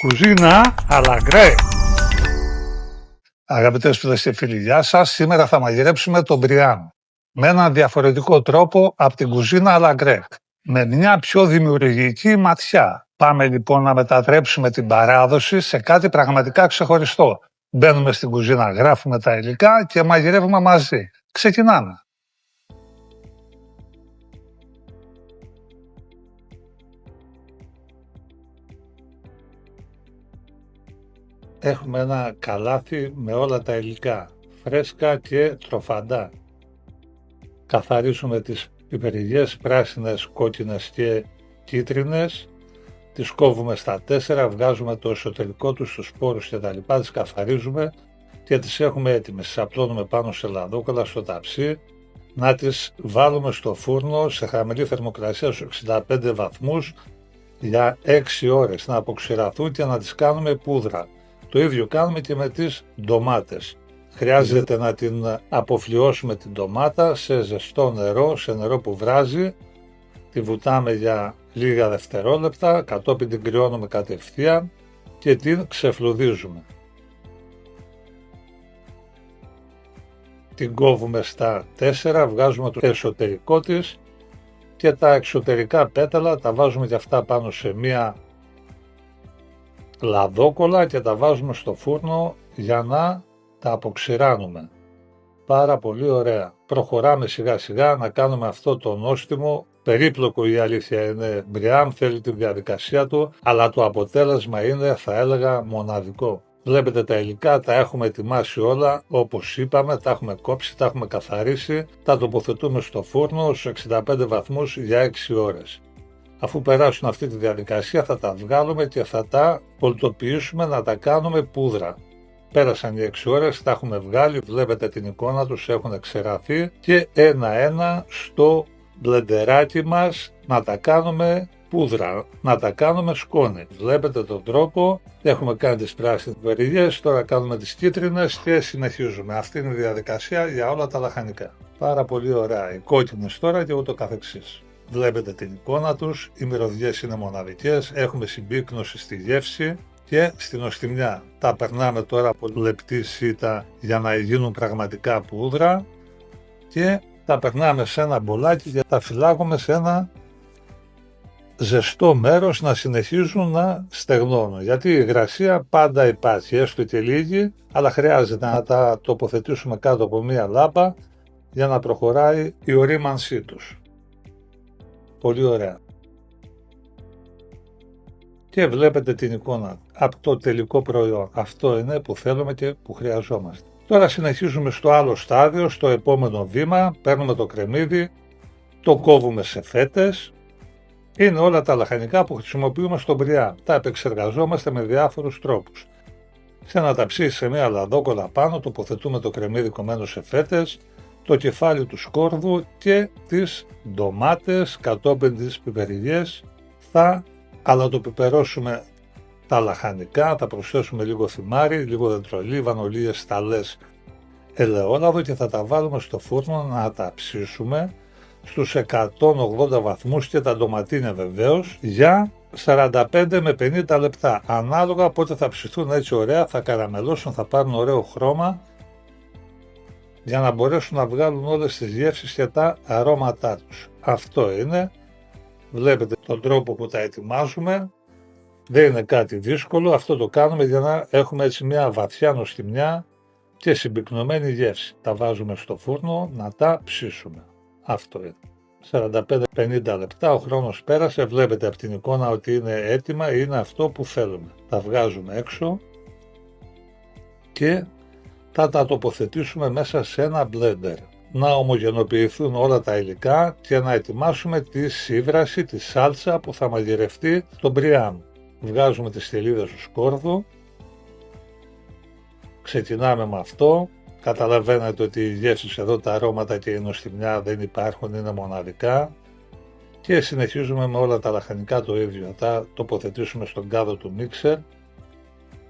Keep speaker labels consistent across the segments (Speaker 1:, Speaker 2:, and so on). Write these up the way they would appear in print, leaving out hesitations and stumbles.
Speaker 1: Κουζίνα Αλαγκρέ. Αγαπητές φίλες και φίλοι, γεια σας. Σήμερα θα μαγειρέψουμε τον μπριάμ με έναν διαφορετικό τρόπο από την κουζίνα Αλαγκρέ, με μια πιο δημιουργική ματιά. Πάμε λοιπόν να μετατρέψουμε την παράδοση σε κάτι πραγματικά ξεχωριστό. Μπαίνουμε στην κουζίνα, γράφουμε τα υλικά και μαγειρεύουμε μαζί. Ξεκινάμε. Έχουμε ένα καλάθι με όλα τα υλικά, φρέσκα και τροφαντά. Καθαρίζουμε τις πιπεριγιές πράσινες, κόκκινες και κίτρινες. Τις κόβουμε στα 4, βγάζουμε το εσωτερικό τους, τους σπόρους και τα λοιπά, τις καθαρίζουμε και τις έχουμε έτοιμες. Τις απλώνουμε πάνω σε λαδόκολλα στο ταψί, να τις βάλουμε στο φούρνο σε χαμηλή θερμοκρασία στους 65 βαθμούς για 6 ώρες, να αποξηραθούν και να τις κάνουμε πούδρα. Το ίδιο κάνουμε και με τις ντομάτες. Χρειάζεται να την αποφλιώσουμε την ντομάτα σε ζεστό νερό, σε νερό που βράζει. Τη βουτάμε για λίγα δευτερόλεπτα, κατόπιν την κρυώνουμε κατευθείαν και την ξεφλουδίζουμε. Την κόβουμε στα 4, βγάζουμε το εσωτερικό της και τα εξωτερικά πέταλα τα βάζουμε και αυτά πάνω σε μία λαδόκολλα και τα βάζουμε στο φούρνο για να τα αποξηράνουμε. Πάρα πολύ ωραία. Προχωράμε σιγά σιγά να κάνουμε αυτό το νόστιμο. Περίπλοκο η αλήθεια είναι, μπριάμ, θέλει τη διαδικασία του, αλλά το αποτέλεσμα είναι, θα έλεγα, μοναδικό. Βλέπετε τα υλικά, τα έχουμε ετοιμάσει όλα, όπως είπαμε, τα έχουμε κόψει, τα έχουμε καθαρίσει, τα τοποθετούμε στο φούρνο στους 65 βαθμούς για 6 ώρες. Αφού περάσουν αυτή τη διαδικασία θα τα βγάλουμε και θα τα πολτοποιήσουμε να τα κάνουμε πούδρα. Πέρασαν οι 6 ώρες, τα έχουμε βγάλει, βλέπετε την εικόνα τους, έχουν εξεραθεί και ένα-ένα στο μπλεντεράκι μας να τα κάνουμε πούδρα, να τα κάνουμε σκόνη. Βλέπετε τον τρόπο, έχουμε κάνει τις πράσινες πιπεριγιές, τώρα κάνουμε τις κίτρινες και συνεχίζουμε. Αυτή είναι η διαδικασία για όλα τα λαχανικά. Πάρα πολύ ωραία, οι κόκκινες τώρα και ούτω καθεξής. Βλέπετε την εικόνα τους, οι μυρωδιές είναι μοναδικές, έχουμε συμπίκνωση στη γεύση και στην νοστιμιά. Τα περνάμε τώρα από λεπτή σίτα για να γίνουν πραγματικά πούδρα και τα περνάμε σε ένα μπολάκι και τα φυλάγουμε σε ένα ζεστό μέρος να συνεχίζουν να στεγνώνουν. Γιατί η υγρασία πάντα υπάρχει, έστω και λίγη, αλλά χρειάζεται να τα τοποθετήσουμε κάτω από μία λάμπα για να προχωράει η ορίμανσή τους. Πολύ ωραία. Και βλέπετε την εικόνα από το τελικό προϊόν. Αυτό είναι που θέλουμε και που χρειαζόμαστε. Τώρα συνεχίζουμε στο άλλο στάδιο, στο επόμενο βήμα. Παίρνουμε το κρεμμύδι, το κόβουμε σε φέτες. Είναι όλα τα λαχανικά που χρησιμοποιούμε στον μπριάμ. Τα επεξεργαζόμαστε με διάφορους τρόπους. Σε ένα ταψί, σε μια λαδόκολλα πάνω, τοποθετούμε το κρεμμύδι κομμένο σε φέτες, το κεφάλι του σκόρδου και τις ντομάτες, κατόπιν τις πιπεριγιές. Θα αλατοπιπερώσουμε τα λαχανικά, θα προσθέσουμε λίγο θυμάρι, λίγο δεντρολί, βανολίες, σταλές, ελαιόλαδο και θα τα βάλουμε στο φούρνο να τα ψήσουμε στους 180 βαθμούς και τα ντοματίνια βεβαίως για 45 με 50 λεπτά. Ανάλογα πότε θα ψηθούν έτσι ωραία, θα καραμελώσουν, θα πάρουν ωραίο χρώμα για να μπορέσουν να βγάλουν όλες τις γεύσεις και τα αρώματά τους. Αυτό είναι. Βλέπετε τον τρόπο που τα ετοιμάζουμε. Δεν είναι κάτι δύσκολο. Αυτό το κάνουμε για να έχουμε έτσι μια βαθιά νοστιμιά και συμπυκνωμένη γεύση. Τα βάζουμε στο φούρνο να τα ψήσουμε. Αυτό είναι. 45-50 λεπτά, ο χρόνος πέρασε. Βλέπετε από την εικόνα ότι είναι έτοιμα, είναι αυτό που θέλουμε. Τα βγάζουμε έξω και θα τα τοποθετήσουμε μέσα σε ένα blender. Να ομογενοποιηθούν όλα τα υλικά και να ετοιμάσουμε τη σύβραση, τη σάλτσα που θα μαγειρευτεί το μπριάμ. Βγάζουμε τις στελίδες του σκόρδου, ξεκινάμε με αυτό. Καταλαβαίνετε ότι οι γεύσεις εδώ, τα αρώματα και η νοστιμιά δεν υπάρχουν, είναι μοναδικά. Και συνεχίζουμε με όλα τα λαχανικά το ίδιο. Θα τα τοποθετήσουμε στον κάδο του μίξερ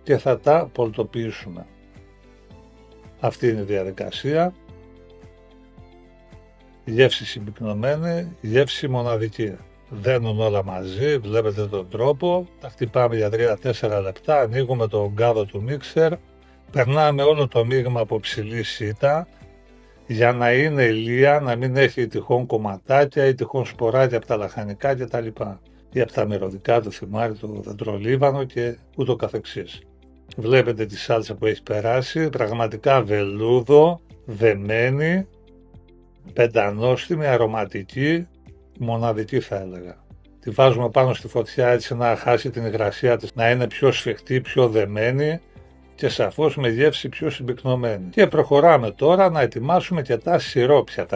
Speaker 1: και θα τα πολτοποιήσουμε. Αυτή είναι η διαδικασία. Γεύση συμπυκνωμένη, γεύση μοναδική. δένουν όλα μαζί, βλέπετε τον τρόπο, τα χτυπάμε για 3-4 λεπτά, ανοίγουμε το γκάδο του μίξερ, περνάμε όλο το μείγμα από ψηλή σίτα, για να είναι ηλία, να μην έχει τυχόν κομματάκια ή τυχόν σποράκια από τα λαχανικά κτλ. Ή από τα μυρωδικά του θυμάρι, το δεντρολίβανο και ούτω καθεξής. Βλέπετε τη σάλτσα που έχει περάσει, πραγματικά βελούδο, δεμένη, πεντανόστιμη, αρωματική, μοναδική θα έλεγα. Τη βάζουμε πάνω στη φωτιά έτσι να χάσει την υγρασία της, να είναι πιο σφιχτή, πιο δεμένη και σαφώς με γεύση πιο συμπυκνωμένη. Και προχωράμε τώρα να ετοιμάσουμε και τα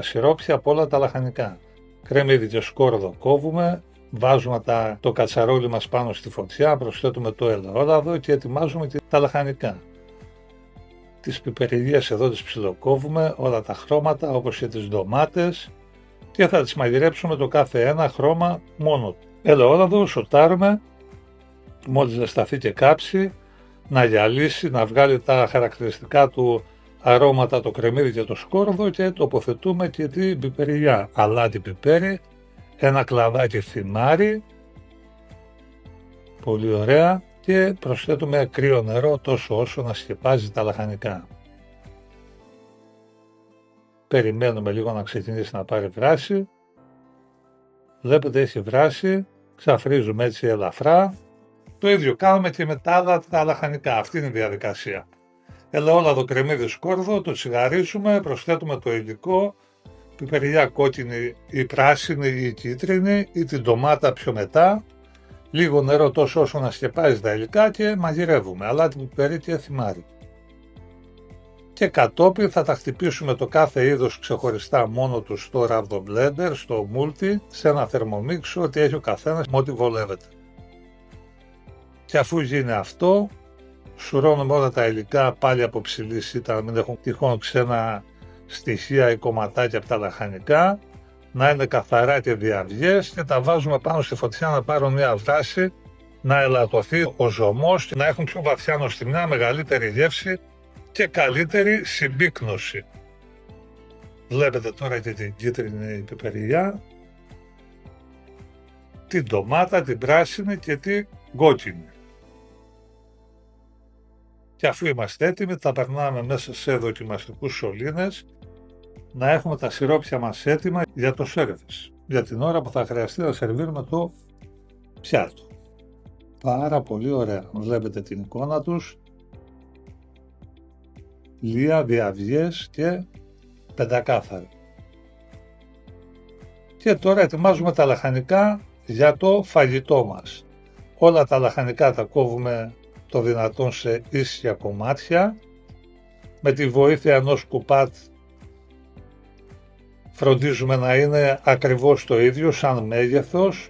Speaker 1: σιρόπια από όλα τα λαχανικά. Κρεμμύδι και σκόρδο κόβουμε, βάζουμε το κατσαρόλι μας πάνω στη φωτιά, προσθέτουμε το ελαιόλαδο και ετοιμάζουμε και τα λαχανικά. Τις πιπεριλιές εδώ τις ψιλοκόβουμε, όλα τα χρώματα όπως και τις ντομάτες και θα τις μαγειρέψουμε το κάθε ένα χρώμα μόνο του. Ελαιόλαδο σοτάρουμε, μόλις ζεσταθεί και κάψει, να γυαλίσει, να βγάλει τα χαρακτηριστικά του αρώματα το κρεμμύδι και το σκόρδο και τοποθετούμε και την πιπεριλιά. Αλάτι πιπέρι, ένα κλαδάκι θυμάρι, πολύ ωραία, και προσθέτουμε κρύο νερό τόσο όσο να σκεπάζει τα λαχανικά. Περιμένουμε λίγο να ξεκινήσει να πάρει βράση. Βλέπετε έχει βράση, ξαφρίζουμε έτσι ελαφρά. Το ίδιο κάνουμε και με τα άλλα τα λαχανικά, αυτή είναι η διαδικασία. Ελαιόλαδο, κρεμμύδι, σκόρδο, το τσιγαρίζουμε, προσθέτουμε το υλικό, πιπεριλιά κόκκινη ή πράσινη ή κίτρινη ή την ντομάτα πιο μετά, λίγο νερό τόσο όσο να σκεπάζει τα υλικά και μαγειρεύουμε, αλάτι, πιπέρι και θυμάρι. Και κατόπιν θα τα χτυπήσουμε το κάθε είδος ξεχωριστά μόνο του στο ραβδομπλέντερ, στο multi, σε ένα θερμομίξο, ότι έχει ο καθένας με ό,τι βολεύεται. Και αφού γίνει αυτό, σουρώνουμε όλα τα υλικά πάλι από ψηλή σίτα, να μην έχουν τυχόν ξένα στοιχεία ή κομματάκια από τα λαχανικά, να είναι καθαρά και διαυγές και τα βάζουμε πάνω στη φωτιά να πάρουν μια βράση, να ελαττωθεί ο ζωμός και να έχουν πιο βαθιά νοστιμιά, μεγαλύτερη γεύση και καλύτερη συμπύκνωση. Βλέπετε τώρα και την κίτρινη πιπεριλιά, την ντομάτα, την πράσινη και την κόκκινη. Και αφού είμαστε έτοιμοι, τα περνάμε μέσα σε δοκιμαστικούς σωλήνες, να έχουμε τα σιρόπια μας έτοιμα για το σέρβις, για την ώρα που θα χρειαστεί να σερβίρουμε το πιάτο. Πάρα πολύ ωραία. Βλέπετε την εικόνα τους, λία, διαυγές και πεντακάθαρη. Και τώρα ετοιμάζουμε τα λαχανικά για το φαγητό μας. Όλα τα λαχανικά τα κόβουμε το δυνατόν σε ίσια κομμάτια. Με τη βοήθεια ενός κουπάτ φροντίζουμε να είναι ακριβώς το ίδιο σαν μέγεθος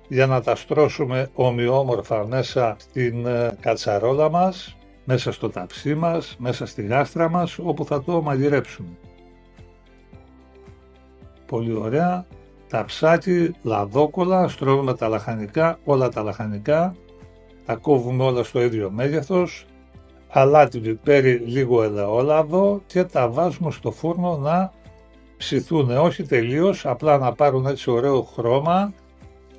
Speaker 1: για να τα στρώσουμε ομοιόμορφα μέσα στην κατσαρόλα μας, μέσα στο ταψί μας, μέσα στη γάστρα μας, όπου θα το μαγειρέψουμε. Πολύ ωραία. Ταψάκι, λαδόκολλα, στρώβουμε τα λαχανικά, όλα τα λαχανικά, τα κόβουμε όλα στο ίδιο μέγεθος, αλάτι, πιπέρι, λίγο ελαιόλαδο και τα βάζουμε στο φούρνο να ψηθούν, όχι τελείως, απλά να πάρουν έτσι ωραίο χρώμα,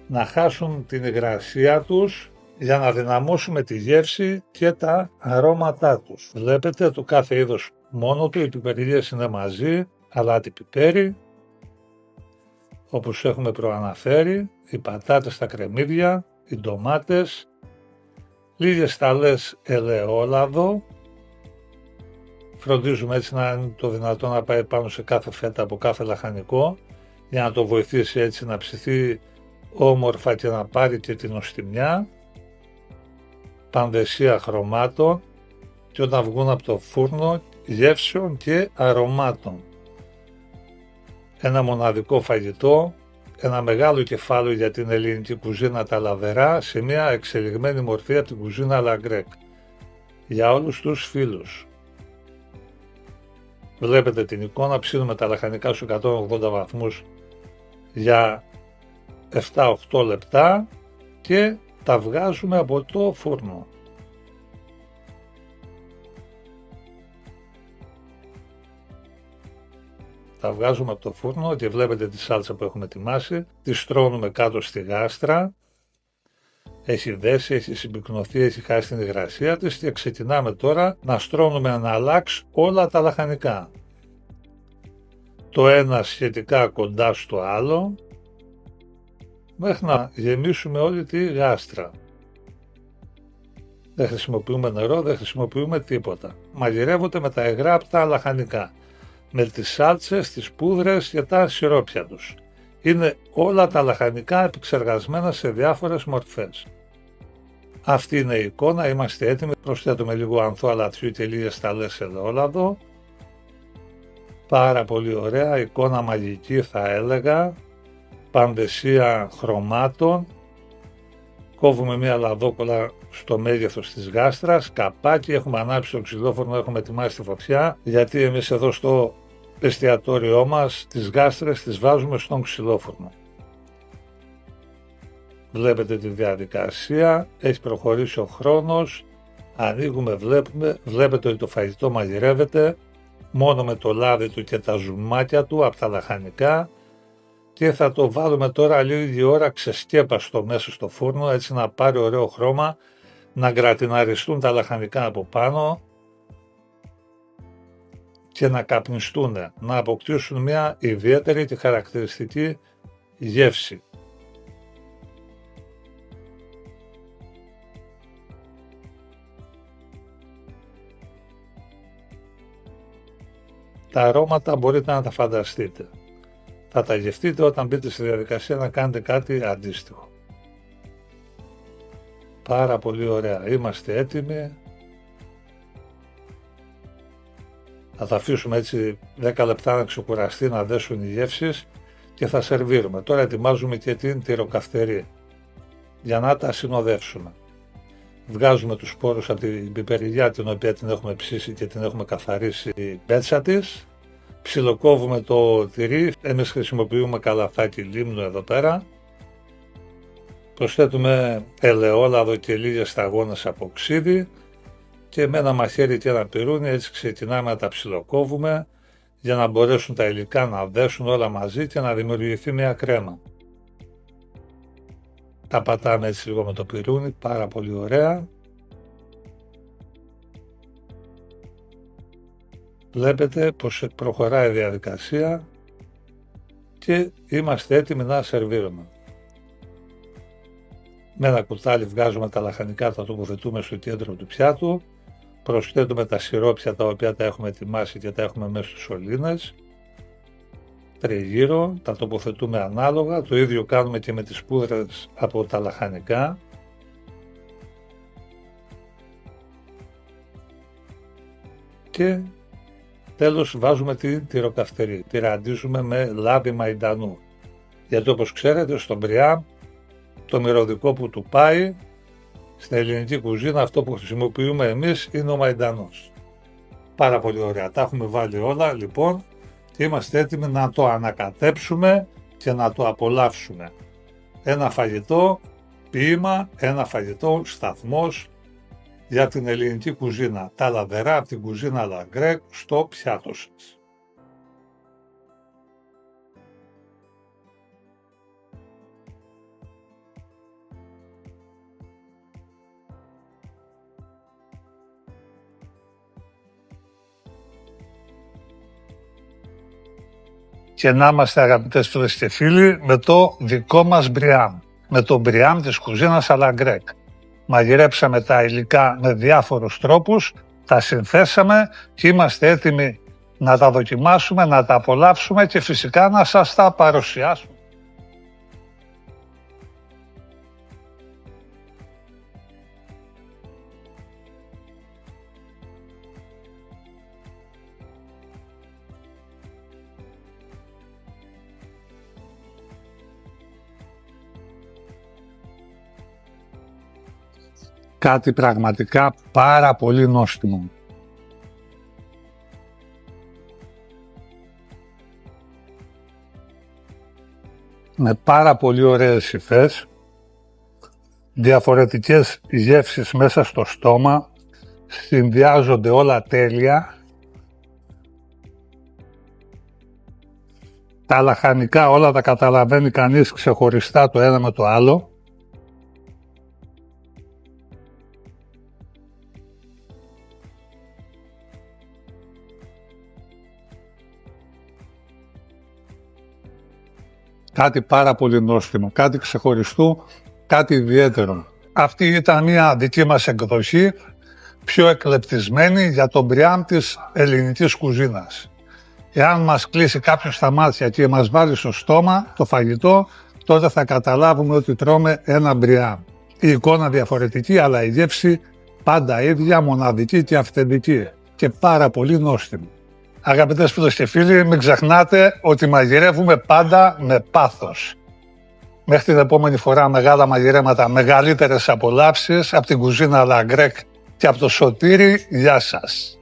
Speaker 1: να χάσουν την υγρασία τους για να δυναμώσουμε τη γεύση και τα αρώματά τους. Βλέπετε το κάθε είδος μόνο του, οι πιπεριλιές είναι μαζί, αλάτι, πιπέρι, όπως έχουμε προαναφέρει, οι πατάτες, τα κρεμμύδια, οι ντομάτες, λίγες σταλές ελαιόλαδο. Φροντίζουμε έτσι να είναι το δυνατό να πάει πάνω σε κάθε φέτα από κάθε λαχανικό για να το βοηθήσει έτσι να ψηθεί όμορφα και να πάρει και την νοστιμιά, πανδεσία χρωμάτων και όταν βγουν από το φούρνο γεύσεων και αρωμάτων. Ένα μοναδικό φαγητό, ένα μεγάλο κεφάλαιο για την ελληνική κουζίνα τα λαβερά σε μια εξελιγμένη μορφή από την κουζίνα Λαγκρέκ. Για όλους τους φίλους. Βλέπετε την εικόνα, ψήνουμε τα λαχανικά στους 180 βαθμούς για 7-8 λεπτά και τα βγάζουμε από το φούρνο. Τα βγάζουμε από το φούρνο και βλέπετε τη σάλτσα που έχουμε ετοιμάσει, τη στρώνουμε κάτω στη γάστρα, έχει δέσει, έχει συμπυκνωθεί, έχει χάσει την υγρασία της και ξεκινάμε τώρα να στρώνουμε αναλάξ όλα τα λαχανικά. Το ένα σχετικά κοντά στο άλλο, μέχρι να γεμίσουμε όλη τη γάστρα. Δεν χρησιμοποιούμε νερό, δεν χρησιμοποιούμε τίποτα. Μαγειρεύονται με τα υγρά από τα λαχανικά, με τις σάλτσες, τις πούδρες και τα σιρόπια τους. Είναι όλα τα λαχανικά επεξεργασμένα σε διάφορες μορφές. Αυτή είναι η εικόνα, είμαστε έτοιμοι. Προσθέτουμε λίγο ανθό αλατιού και λίγες σταλές ελαιόλαδο. Πάρα πολύ ωραία, εικόνα μαγική θα έλεγα, πανδεσία χρωμάτων. Κόβουμε μια λαδόκολα στο μέγεθος της γάστρας, καπάκι, έχουμε ανάψει το ξυλόφουρνο, έχουμε ετοιμάσει τη φωτιά, γιατί εμείς εδώ στο εστιατόριό μας τις γάστρες τις βάζουμε στον ξυλόφουρνο. Βλέπετε τη διαδικασία, έχει προχωρήσει ο χρόνος, ανοίγουμε, βλέπετε ότι το φαγητό μαγειρεύεται μόνο με το λάδι του και τα ζουμάκια του από τα λαχανικά και θα το βάλουμε τώρα λίγη ώρα ξεσκέπαστο μέσα στο φούρνο, έτσι να πάρει ωραίο χρώμα, να γκρατιναριστούν τα λαχανικά από πάνω και να καπνιστούν, να αποκτήσουν μια ιδιαίτερη και χαρακτηριστική γεύση. Τα αρώματα μπορείτε να τα φανταστείτε. Θα τα γευτείτε όταν μπείτε στη διαδικασία να κάνετε κάτι αντίστοιχο. Πάρα πολύ ωραία. Είμαστε έτοιμοι. Θα τα αφήσουμε έτσι 10 λεπτά να ξεκουραστεί, να δέσουν οι γεύσεις και θα σερβίρουμε. Τώρα ετοιμάζουμε και την τυροκαυτερή για να τα συνοδεύσουμε. Βγάζουμε τους σπόρους από την πιπεριλιά την οποία την έχουμε ψήσει και την έχουμε καθαρίσει η πέτσα της. Ψιλοκόβουμε το τυρί, εμείς χρησιμοποιούμε καλαθάκι λίμνου εδώ πέρα. Προσθέτουμε ελαιόλαδο και λίγες σταγόνες από ξύδι και με ένα μαχαίρι και ένα πυρούνι έτσι ξεκινάμε να τα ψιλοκόβουμε για να μπορέσουν τα υλικά να δέσουν όλα μαζί και να δημιουργηθεί μια κρέμα. Τα πατάμε έτσι λίγο με το πυρούνι, πάρα πολύ ωραία. Βλέπετε πως προχωράει η διαδικασία και είμαστε έτοιμοι να σερβίρουμε. Με ένα κουτάλι βγάζουμε τα λαχανικά, τα τοποθετούμε στο κέντρο του πιάτου, προσθέτουμε τα σιρόπια τα οποία τα έχουμε ετοιμάσει και τα έχουμε μέσα στους σωλήνες, τριγύρω, τα τοποθετούμε ανάλογα, το ίδιο κάνουμε και με τις πούδρες από τα λαχανικά. Και τέλος βάζουμε την τυροκαυτερή, τη ραντίζουμε με λάδι μαϊντανού, γιατί όπως ξέρετε στον Μπριάμ το μυρωδικό που του πάει στην ελληνική κουζίνα αυτό που χρησιμοποιούμε εμείς είναι ο μαϊντανός. Πάρα πολύ ωραία, τα έχουμε βάλει όλα λοιπόν και είμαστε έτοιμοι να το ανακατέψουμε και να το απολαύσουμε. Ένα φαγητό ποίημα, ένα φαγητό σταθμός για την ελληνική κουζίνα, τα λαδερά από την κουζίνα Λαγκρέκ στο πιάτο σας. Και να είμαστε αγαπητές φίλες και φίλοι με το δικό μας Μπριάμ, με το Μπριάμ της κουζίνας Αλαγκρέκ. Μαγειρέψαμε τα υλικά με διάφορους τρόπους, τα συνθέσαμε και είμαστε έτοιμοι να τα δοκιμάσουμε, να τα απολαύσουμε και φυσικά να σας τα παρουσιάσουμε. Κάτι πραγματικά πάρα πολύ νόστιμο. Με πάρα πολύ ωραίες υφές, διαφορετικές γεύσεις μέσα στο στόμα, συνδυάζονται όλα τέλεια Τα λαχανικά όλα τα καταλαβαίνει κανείς ξεχωριστά το ένα με το άλλο. Κάτι πάρα πολύ νόστιμο, κάτι ξεχωριστό, κάτι ιδιαίτερο. Αυτή ήταν μια δική μας εκδοχή, πιο εκλεπτισμένη για τον μπριάμ της ελληνικής κουζίνας. Εάν μας κλείσει κάποιος τα μάτια και μας βάλει στο στόμα το φαγητό, τότε θα καταλάβουμε ότι τρώμε ένα μπριάμ. Η εικόνα διαφορετική, αλλά η γεύση πάντα ίδια, μοναδική και αυθεντική και πάρα πολύ νόστιμη. Αγαπητές φίλες και φίλοι, μην ξεχνάτε ότι μαγειρεύουμε πάντα με πάθος. Μέχρι την επόμενη φορά μεγάλα μαγειρέματα, μεγαλύτερες απολαύσεις από την κουζίνα La Grecque και από το Σωτήρι. Γεια σας!